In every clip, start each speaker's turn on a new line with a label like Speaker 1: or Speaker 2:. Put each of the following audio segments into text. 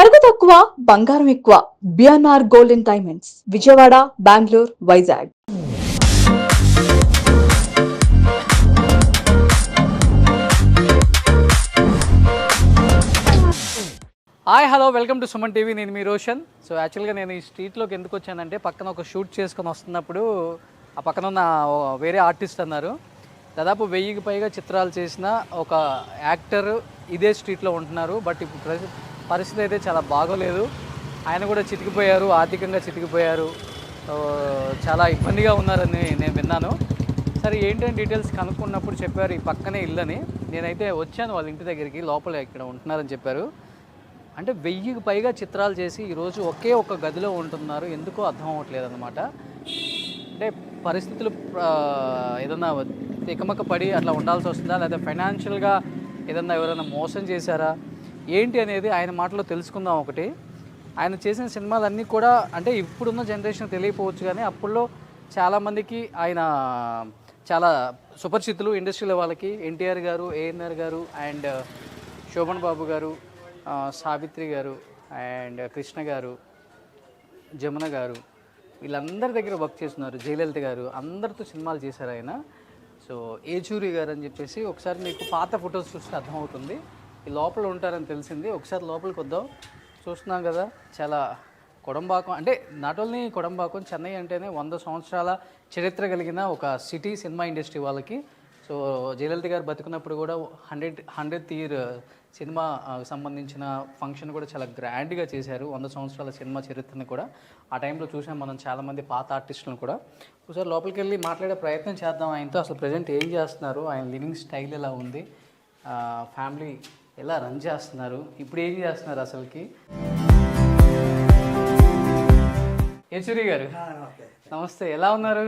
Speaker 1: తరుగు తక్కువ బంగారం ఎక్కువ. BNR golden diamonds, Vijayawada, Bengaluru, Vizag.
Speaker 2: Hi hello welcome to Suman TV. నేను మీ రోషన్. సో యాక్చువల్గా నేను ఈ స్ట్రీట్లోకి ఎందుకు వచ్చానంటే పక్కన ఒక షూట్ చేసుకొని వస్తున్నప్పుడు ఆ పక్కన ఉన్న వేరే ఆర్టిస్ట్ అన్నారు, దాదాపు 1000కి పైగా చిత్రాలు చేసిన ఒక యాక్టర్ ఇదే స్ట్రీట్లో ఉంటున్నారు. బట్ ఇప్పుడు పరిస్థితి అయితే చాలా బాగోలేదు. ఆయన కూడా చితికిపోయారు, ఆర్థికంగా చితికిపోయారు, చాలా ఇబ్బందిగా ఉన్నారని నేను విన్నాను. సరే ఏంటంటే డీటెయిల్స్ కనుక్కున్నప్పుడు చెప్పారు ఈ పక్కనే ఇల్లని. నేనైతే వచ్చాను వాళ్ళ ఇంటి దగ్గరికి, లోపల ఇక్కడ ఉంటున్నారని చెప్పారు. అంటే 1000కి పైగా చిత్రాలు చేసి ఈరోజు ఒకే ఒక గదిలో ఉంటున్నారు. ఎందుకో అర్థం అవ్వట్లేదు అనమాట. అంటే పరిస్థితులు ఏదన్నా తికమక పడి అట్లా ఉండాల్సి వస్తుందా, లేదా ఫైనాన్షియల్గా ఏదన్నా ఎవరైనా మోసం చేశారా ఏంటి అనేది ఆయన మాటలో తెలుసుకుందాం. ఒకటి, ఆయన చేసిన సినిమాలన్నీ కూడా అంటే ఇప్పుడున్న జనరేషన్ తెలియకపోవచ్చు, కానీ అప్పుల్లో చాలామందికి ఆయన చాలా సుపరిచితులు ఇండస్ట్రీలో వాళ్ళకి. ఎన్టీఆర్ గారు, ఏఎన్ఆర్ గారు అండ్ శోభన్ బాబు గారు, సావిత్రి గారు అండ్ కృష్ణ గారు, జమున గారు, వీళ్ళందరి దగ్గర వర్క్ చేస్తున్నారు. జయలలిత గారు, అందరితో సినిమాలు చేశారు ఆయన. సో ఏచూరి గారు అని చెప్పేసి ఒకసారి మీకు పాత ఫొటోస్ చూస్తే అర్థమవుతుంది. ఈ లోపల ఉంటారని తెలిసింది. ఒకసారి లోపలికి వద్దాం. చూస్తున్నాం కదా, చాలా కొడంబాకం అంటే నాట్ ఓన్లీ కొడంబాకం, చెన్నై అంటేనే 100 సంవత్సరాల చరిత్ర కలిగిన ఒక సిటీ సినిమా ఇండస్ట్రీ వాళ్ళకి. సో జయలలిత గారు బతుకున్నప్పుడు కూడా 100th ఇయర్ సినిమా సంబంధించిన ఫంక్షన్ కూడా చాలా గ్రాండ్గా చేశారు. 100 సంవత్సరాల సినిమా చరిత్రని కూడా ఆ టైంలో చూసాం మనం చాలామంది పాత ఆర్టిస్టులను కూడా. ఒకసారి లోపలికి వెళ్ళి మాట్లాడే ప్రయత్నం చేద్దాం ఆయనతో. అసలు ప్రజెంట్ ఏం చేస్తున్నారు, ఆయన లివింగ్ స్టైల్ ఎలా ఉంది, ఫ్యామిలీ ఎలా రన్ చేస్తున్నారు, ఇప్పుడు ఏం చేస్తున్నారు అసలుకి. ఏచూరి గారు నమస్తే, ఎలా ఉన్నారు?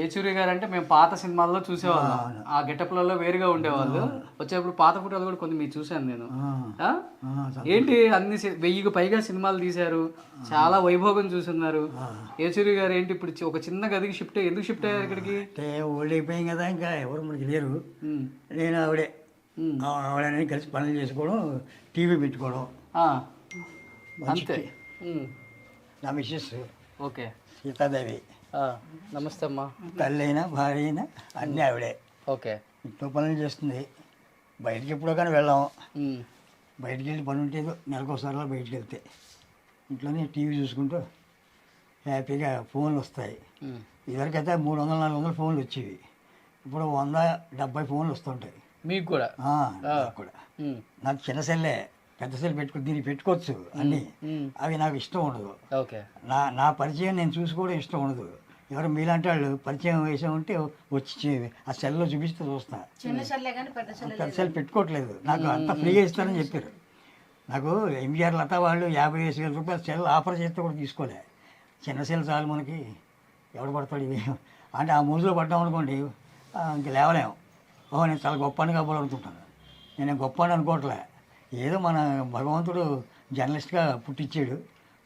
Speaker 2: ఏచూరి గారు అంటే మేము పాత సినిమాల్లో చూసేవాళ్ళం, ఆ గెటప్లలో వేరుగా ఉండేవాళ్ళు. వచ్చేప్పుడు పాత ఫోటోలు కూడా కొన్ని మీరు చూశాను నేను. ఏంటి అన్ని 1000కి పైగా సినిమాలు తీశారు, చాలా వైభోగం చూస్తున్నారు. ఏచూరి గారు ఏంటి ఇప్పుడు ఒక చిన్న గదికి ఎందుకు షిఫ్ట్ అయ్యారు ఇక్కడికి?
Speaker 3: ఓల్డ్ అయిపోయాం కదా, ఇంకా ఎవరు మనకి లేరు. నేను ఆవిడని కలిసి పనులు చేసుకోవడం, టీవీ పెట్టుకోవడం
Speaker 2: అంతే.
Speaker 3: నా మిస్సెస్
Speaker 2: ఓకే,
Speaker 3: సీతాదేవి.
Speaker 2: నమస్తే అమ్మా.
Speaker 3: తల్లి అయినా భార్య అయినా అన్నీ ఆవిడే.
Speaker 2: ఓకే,
Speaker 3: ఇంట్లో పనులు చేస్తుంది. బయటికి ఎప్పుడో కానీ వెళ్ళాము. బయటికి వెళ్ళి పని ఉంటే నెలకోసారిలో బయటికి వెళ్తే ఇంట్లోనే టీవీ చూసుకుంటూ హ్యాపీగా ఫోన్లు వస్తాయి. ఇదివరకైతే 300-400 ఫోన్లు వచ్చేవి, ఇప్పుడు 170 ఫోన్లు వస్తుంటాయి.
Speaker 2: మీకు కూడా?
Speaker 3: కూడా నాకు చిన్న సెల్లే, పెద్ద సెల్ దీనికి పెట్టుకోవచ్చు అన్నీ. అవి నాకు ఇష్టం ఉండదు.
Speaker 2: ఓకే,
Speaker 3: నా పరిచయం నేను చూసుకోవడం ఇష్టం ఉండదు. ఎవరు మీలాంటి వాళ్ళు పరిచయం వేసామంటే వచ్చి ఆ సెల్లో చూపిస్తే చూస్తా. పెద్ద సెల్ పెట్టుకోవట్లేదు, నాకు అంత ఫ్రీగా ఇస్తారని చెప్పారు. నాకు ఎంజీఆర్ లతా వాళ్ళు 50,000 రూపాయలు సెల్ ఆఫర్ చేస్తే కూడా తీసుకోలే. చిన్న సెల్ చాలు మనకి, ఎవడు పడతాడు ఇవి అంటే. ఆ మోజులో పడ్డాం అనుకోండి ఇంక లేవలేము. నేను చాలా గొప్ప అని కావాలనుకుంటాను. నేను గొప్ప అని అనుకోవట్లే, ఏదో మన భగవంతుడు జర్నలిస్ట్గా పుట్టించాడు,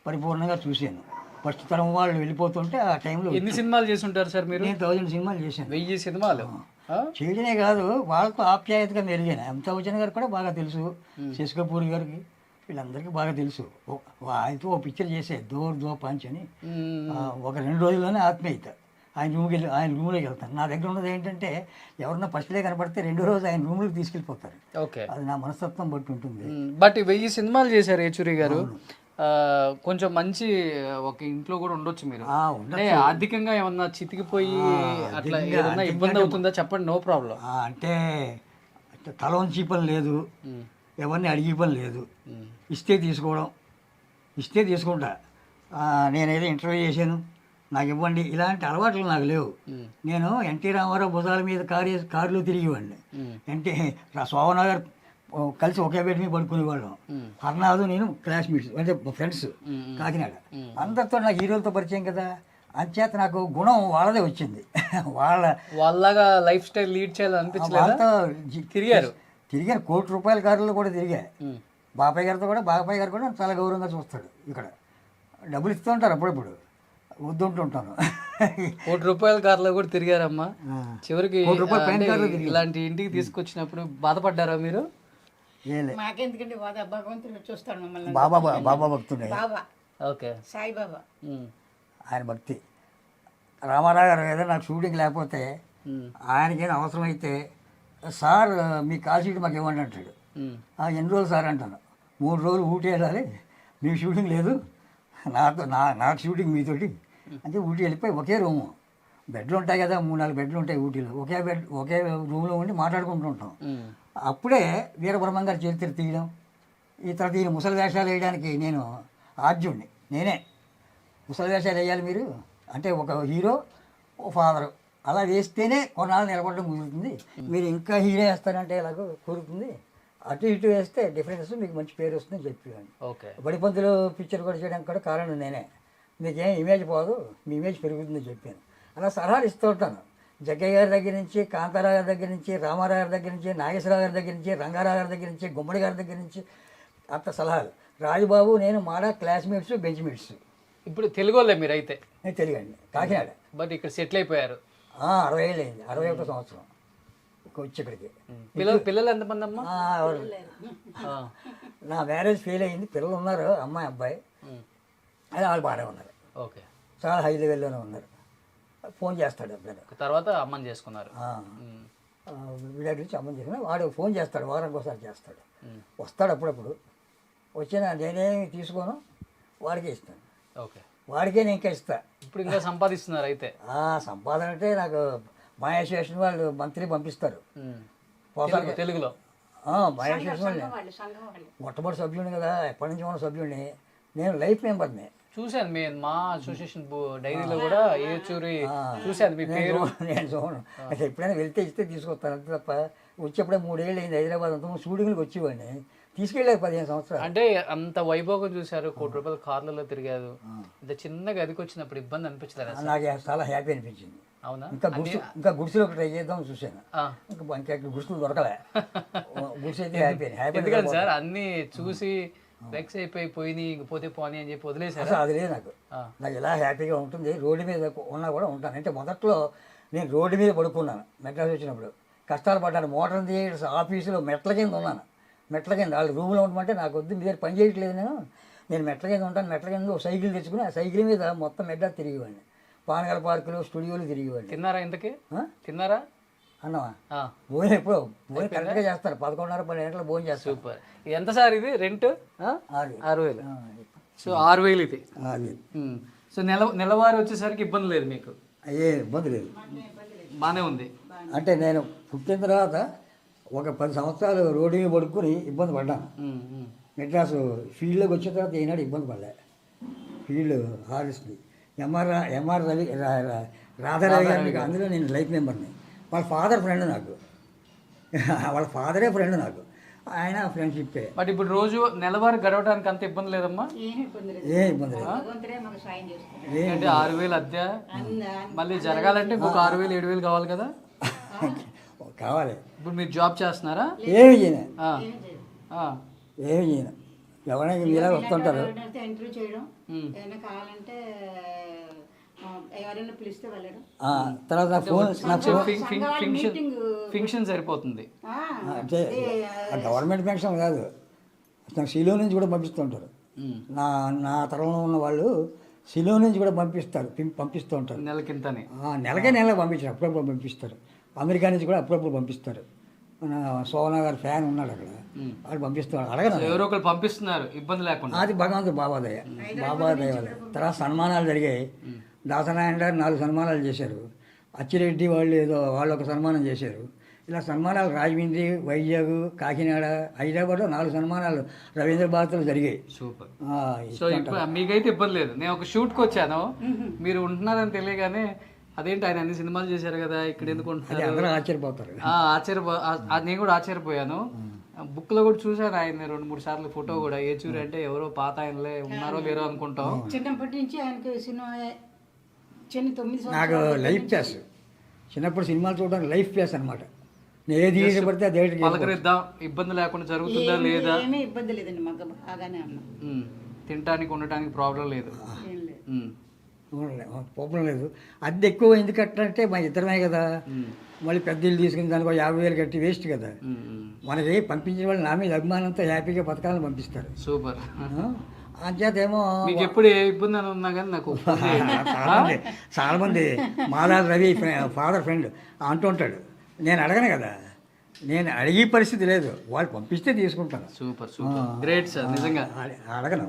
Speaker 3: పరిపూర్ణంగా చూశాను. ఫస్ట్ తరం వాళ్ళు వెళ్ళిపోతుంటే ఆ టైంలో.
Speaker 2: ఎన్ని సినిమాలు చేసి ఉంటారు సార్ మీరు?
Speaker 3: నేను 1000 సినిమాలు చేశాను.
Speaker 2: 1000 సినిమాలు
Speaker 3: చేయడమే కాదు, వాళ్ళతో ఆప్యాయతగా మెరిగాను. అమితాబ్ బచ్చన్ గారు కూడా బాగా తెలుసు, శశి కపూర్ గారికి, వీళ్ళందరికీ బాగా తెలుసు. ఆయనతో ఓ పిక్చర్ చేసే దో పంచ్ అని. ఒక 2 రోజుల్లోనే ఆత్మీయత. ఆయన రూమ్లోకి వెళ్తాను. నా దగ్గర ఉన్నది ఏంటంటే ఎవరన్నా ఫస్ట్లే కనపడితే 2వ రోజు ఆయన రూమ్లోకి తీసుకెళ్ళిపోతారు.
Speaker 2: ఓకే,
Speaker 3: అది నా మనస్తత్వం బట్టి ఉంటుంది.
Speaker 2: బట్ 1000 సినిమాలు చేశారు ఏచూరి గారు. కొంచెం మంచి ఒక ఇంట్లో కూడా ఉండొచ్చు మీరు. ఆర్థికంగా ఏమన్నా చితికిపోయి అట్లా ఏదన్నా ఇబ్బంది అవుతుందా చెప్పండి, నో ప్రాబ్లం.
Speaker 3: అంటే తల వంచి పని లేదు, ఎవరిని అడిగి పని లేదు. ఇస్తే తీసుకుంటా. నేనేదో ఇంటర్వ్యూ చేశాను, నాకు ఇవ్వండి, ఇలాంటి అలవాట్లు నాకు లేవు. నేను ఎన్టీ రామారావు భుజాల మీద కారులో తిరిగేవాడిని. శోభనగర్ కలిసి ఒకే బెడ్ మీద పడుకునేవాళ్ళం. హర్నాథు నేను క్లాస్మేట్స్, అంటే ఫ్రెండ్స్, కాకినాడ. అందరితో నాకు హీరోలతో పరిచయం కదా, అంచేత నాకు గుణం వాళ్ళదే వచ్చింది.
Speaker 2: వాళ్ళగా లైఫ్ స్టైల్ లీడ్ చేయాలనిపించలేదు.
Speaker 3: వాళ్ళతో తిరిగాను. 1 కోటి రూపాయల కారులో కూడా తిరిగా. బాబాయ్ గారు కూడా చాలా గౌరవంగా చూస్తాడు. ఇక్కడ డబ్బులు ఇస్తూ ఉంటారు, అప్పుడప్పుడు వద్దుంటుంటాను.
Speaker 2: 1 కోటి రూపాయల కార్లో కూడా తిరిగారమ్మా. చివరికి ఇలాంటి ఇంటికి తీసుకొచ్చినప్పుడు బాధపడ్డారా మీరు?
Speaker 3: ఏం లేదు.
Speaker 4: మాకెందుకంటే భగవంతుడు చూస్తాడు మమ్మల్ని.
Speaker 3: బాబా భక్తుడే.
Speaker 4: బాబా
Speaker 2: ఓకే.
Speaker 4: సాయిబాబా.
Speaker 3: ఆయన భక్తి. రామారావు గారు ఏదో నాకు షూటింగ్ లేకపోతే ఆయనకేదో అవసరమైతే సార్ మీ కాల్ షీట్ మాకు ఇవ్వండి అంటాడు. ఎన్ని రోజులు సార్ అంటాను. 3 రోజులు ఊటీ వెళ్ళాలి, మీకు షూటింగ్ లేదు, నాకు షూటింగ్ మీతోటి అంటే ఊటీ వెళ్ళిపోయి ఒకే రూము, బెడ్లు ఉంటాయి కదా, 3-4 బెడ్లు ఉంటాయి ఊటీలో, ఒకే రూమ్లో ఉండి మాట్లాడుకుంటూ ఉంటాం. అప్పుడే వీరబ్రహ్మం గారి చరిత్ర తీయడం, ఈ తర్వాత ఈయన ముసలి వేషాలు వేయడానికి నేను ఆద్యుణ్ణి, నేనే ముసలి వేషాలు వేయాలి మీరు అంటే, ఒక హీరో ఓ ఫాదరు అలా వేస్తేనే కొన్నాళ్ళు నిలబడడం కుదురుతుంది, మీరు ఇంకా హీరో వేస్తారంటే ఎలాగో కుదురుతుంది, అటు ఇటు వేస్తే డిఫరెన్స్ మీకు మంచి పేరు వస్తుందని చెప్పేవాడిని.
Speaker 2: ఓకే.
Speaker 3: బడిపంతులు పిక్చర్ కూడా చేయడానికి కూడా కారణం నేనే, మీకేం ఇమేజ్ పోదు, మీ ఇమేజ్ పెరుగుతుందని చెప్పాను. అలా సలహాలు ఇస్తూ ఉంటాను. జగ్గయ్య గారి దగ్గర నుంచి, కాంతారావు గారి దగ్గర నుంచి, రామారావు గారి దగ్గర నుంచి, నాగేశ్వరరావు గారి దగ్గర నుంచి, రంగారావు గారి దగ్గర నుంచి, గుమ్మడి గారి దగ్గర నుంచి అంత సలహాలు. రాజుబాబు నేను మాడా క్లాస్మేట్స్, బెంచ్మేట్స్.
Speaker 2: ఇప్పుడు తెలుగు వాళ్ళే మీరైతే?
Speaker 3: నేను తెలుగండి, కాకినాడ.
Speaker 2: బట్ ఇక్కడ సెటిల్ అయిపోయారు.
Speaker 3: 60 ఏళ్ళు అయింది, 61 సంవత్సరం వచ్చి ఇక్కడికి.
Speaker 2: పిల్లలు ఎంతమంది అమ్మా?
Speaker 3: నా మ్యారేజ్ ఫెయిల్ అయింది, పిల్లలు ఉన్నారు, అమ్మాయి అబ్బాయి, అది వాళ్ళు బాగానే ఉన్నారు.
Speaker 2: ఓకే.
Speaker 3: చాలా హై లెవెల్లోనే ఉన్నారు. ఫోన్ చేస్తాడు అబ్బాయి.
Speaker 2: తర్వాత అమ్మని చేసుకున్నారు.
Speaker 3: వీడి నుంచి అమ్మని చేసుకున్నా, వాడు ఫోన్ చేస్తాడు, వారానికి ఒకసారి చేస్తాడు, వస్తాడు అప్పుడప్పుడు. వచ్చిన నేనేమి తీసుకోను, వాడికే ఇస్తాను.
Speaker 2: ఓకే.
Speaker 3: వాడికే నేను ఇంకా ఇస్తా.
Speaker 2: ఇప్పుడు ఇంకా సంపాదిస్తున్నారు అయితే?
Speaker 3: సంపాదన అంటే నాకు మా అసోసియేషన్ వాళ్ళు మంత్లీ పంపిస్తారు
Speaker 2: తెలుగులో.
Speaker 3: మా అసోసియేషన్ వాళ్ళు మొట్టమొదటి సభ్యుడిని కదా, ఎప్పటి నుంచి ఉన్న సభ్యుడిని, నేను లైఫ్ మెంబర్ని.
Speaker 2: చూశాను మా అసోసియేషన్ డైరీలో కూడా ఏచూరి చూశాను మీ పేరు.
Speaker 3: నేను చూడను, అసలు ఎప్పుడైనా వెళ్తే ఇస్తే తీసుకొస్తాను అంతే తప్ప. వచ్చేప్పుడే 3 ఏళ్ళు అయింది హైదరాబాద్, అంతా షూటింగ్కి వచ్చేవాడిని, తీసుకెళ్ళారు 15 సంవత్సరాలు.
Speaker 2: అంటే అంత వైభోగం చూశారు, ₹1 కోటి కార్లలో తిరిగారు, ఇంత చిన్న గదికి వచ్చినప్పుడు ఇబ్బంది అనిపించలేదు?
Speaker 3: నాకు చాలా హ్యాపీ అనిపించింది.
Speaker 2: అవునా?
Speaker 3: ఇంకా గుడిసెలో ట్రై చేద్దాం చూశాను, ఇంకా గుడిసెలు దొరకలే. గుడిసె అయితే హ్యాపీ
Speaker 2: ఎందుకంటే సార్ అన్ని చూసి వెక్స్ పోయి పోతే పోనీ అని చెప్పి వదిలేసారు.
Speaker 3: అసలు అది లేదు నాకు ఎలా హ్యాపీగా ఉంటుంది. రోడ్డు మీద ఉన్నా కూడా ఉంటాను. అంటే మొదట్లో నేను రోడ్డు మీద పడుకున్నాను మెడ్రాస్ వచ్చినప్పుడు, కష్టాలు పడ్డాను. మోటార్ థియేటర్స్ ఆఫీసులో మెట్ల కింద ఉన్నాను, మెట్ల కింద. వాళ్ళు రూమ్లో ఉండమంటే నాకు వద్దు, మీ దగ్గర పని చేయట్లేదు, నేను మెట్ల కింద ఉంటాను. మెట్ల కింద ఒక సైకిల్ తెచ్చుకుని ఆ సైకిల్ మీద మొత్తం మెడ్రాస్ తిరిగేవాడిని, పానగల పార్కులు, స్టూడియోలు తిరిగేవాడిని.
Speaker 2: తిన్నారా? ఇంతకీ తిన్నారా?
Speaker 3: అన్నవా భోజనం ఎప్పుడో భోజనం కరెక్ట్గా చేస్తారు, 11:30-12 గంటలకు భోజనం చేస్తారు.
Speaker 2: సూపర్. ఎంత సార్ ఇది రెంట్? 6,000. సో 6,000 ఇది. సో నెలవారీ వచ్చేసరికి ఇబ్బంది లేదు మీకు?
Speaker 3: ఏ ఇబ్బంది లేదు,
Speaker 2: బాగానే ఉంది.
Speaker 3: అంటే నేను పుట్టిన తర్వాత ఒక 10 సంవత్సరాలు రోడ్డు మీద పడుకొని ఇబ్బంది పడ్డాను. మెడ్రాస్ ఫీల్డ్లోకి వచ్చిన తర్వాత ఈనాడు ఇబ్బంది పడలే. ఫీల్డ్ హార్వెస్ట్ని ఎంఆర్ రవి రాధారవి గారికి, అందులో నేను లైఫ్ మెంబర్ని. వాళ్ళ ఫాదర్ ఫ్రెండ్ నాకు, వాళ్ళ ఫాదరే ఫ్రెండ్ నాకు, ఆయన ఫ్రెండ్షిప్పే.
Speaker 2: బట్ ఇప్పుడు రోజు నెలవారీ గడవడానికి అంత ఇబ్బంది లేదమ్మా?
Speaker 3: ఏ ఇబ్బంది లేదు.
Speaker 2: ఏంటంటే 6,000 అద్దె, మళ్ళీ జరగాలంటే ఇంకొక 6,000-7,000 కావాలి కదా?
Speaker 3: కావాలి.
Speaker 2: ఇప్పుడు మీరు జాబ్ చేస్తున్నారా?
Speaker 3: ఏమి చేయను, ఏమి చేయను. ఎవరైనా మీలా వస్తుంటారు,
Speaker 4: ఇంటర్వ్యూ చేయడం, ఏమైనా కావాలంటే ఎవరైనా పిలిస్తే వెళ్ళడం.
Speaker 3: తర్వాత
Speaker 2: ఫంక్షన్ సరిపోతుంది.
Speaker 3: అంటే గవర్నమెంట్ ఫంక్షన్ కాదు, నాకు శిలో నుంచి కూడా పంపిస్తుంటారు. నా తరంలో ఉన్న వాళ్ళు శిలో నుంచి కూడా పంపిస్తూ ఉంటారు.
Speaker 2: నెలకింతని?
Speaker 3: నెలకి పంపించారు, అప్పుడప్పుడు పంపిస్తారు. అమెరికా నుంచి కూడా అప్పుడప్పుడు పంపిస్తారు. మన సోనా గారు ఫ్యాన్ ఉన్నాడు అక్కడ, వాళ్ళు పంపిస్తున్నారు. అడగను,
Speaker 2: ఎవరో ఒకరు పంపిస్తున్నారు ఇబ్బంది లేకుండా.
Speaker 3: అది భగవంతుడు బాబాదయ్య వల్ల. తర్వాత సన్మానాలు జరిగాయి. దాసనారాయణ గారు 4 సన్మానాలు చేశారు, అచ్చిరెడ్డి వాళ్ళు ఏదో వాళ్ళు ఒక సన్మానం చేశారు. ఇలా సన్మానాలు రాజమండ్రి, వైజాగ్, కాకినాడ, హైదరాబాద్లో 4 సన్మానాలు రవీంద్ర భారతిలో జరిగాయి.
Speaker 2: సూపర్. సో ఇప్పుడు మీకైతే ఇబ్బంది లేదు. నేను ఒక షూట్కి వచ్చాను, మీరు ఉంటున్నారని తెలియగానే అదేంటి ఆయన అన్ని సినిమాలు చేశారు కదా ఇక్కడ ఎందుకు ఉంటున్నారు,
Speaker 3: అందరూ ఆశ్చర్యపోతారు.
Speaker 2: నేను కూడా ఆశ్చర్యపోయాను. బుక్లో కూడా చూసాను ఆయన 2-3 సార్లు ఫోటో కూడా. ఏచూరి అంటే ఎవరో పాత ఆయనలే ఉన్నారో లేరో అనుకుంటాం.
Speaker 4: చిన్నప్పటి నుంచి ఆయనకి సినిమా
Speaker 3: నాకు లైఫ్ ప్యాస్, చిన్నప్పుడు సినిమాలు చూడడానికి లైఫ్ ప్యాస్ అనమాట. ఏది పడితే అదే
Speaker 2: పలకరిద్దాం, ఇబ్బంది లేకుండా జరుగుతుందా లేదా?
Speaker 4: ఏమీ ఇబ్బంది లేదండి, మాకు బాగానే ఉన్నాం.
Speaker 2: తినడానికి ఉండటానికి ప్రాబ్లం లేదు.
Speaker 3: ప్రాబ్లం లేదు. అద్దె ఎక్కువ ఎందుకు కట్టాలంటే మా ఇద్దరమే కదా, మళ్ళీ పెద్ద ఇల్లు తీసుకుని దానికి 50,000 కట్టి వేస్ట్ కదా. మనకి పంపించిన వాళ్ళు నా మీద అభిమానంతో హ్యాపీగా పథకాలను పంపిస్తారు.
Speaker 2: సూపర్.
Speaker 3: అంచేతేమో
Speaker 2: మీకు ఎప్పుడు ఏ ఇబ్బంది అని ఉన్నా కానీ నాకు
Speaker 3: చాలా మంది మాదాల రవి ఫాదర్ ఫ్రెండ్ అంటూ ఉంటాడు. నేను అడగను కదా, నేను అడిగే పరిస్థితి లేదు, వాళ్ళు పంపిస్తే తీసుకుంటాను.
Speaker 2: సూపర్ సూపర్ గ్రేట్ సార్ నిజంగా
Speaker 3: అడగను.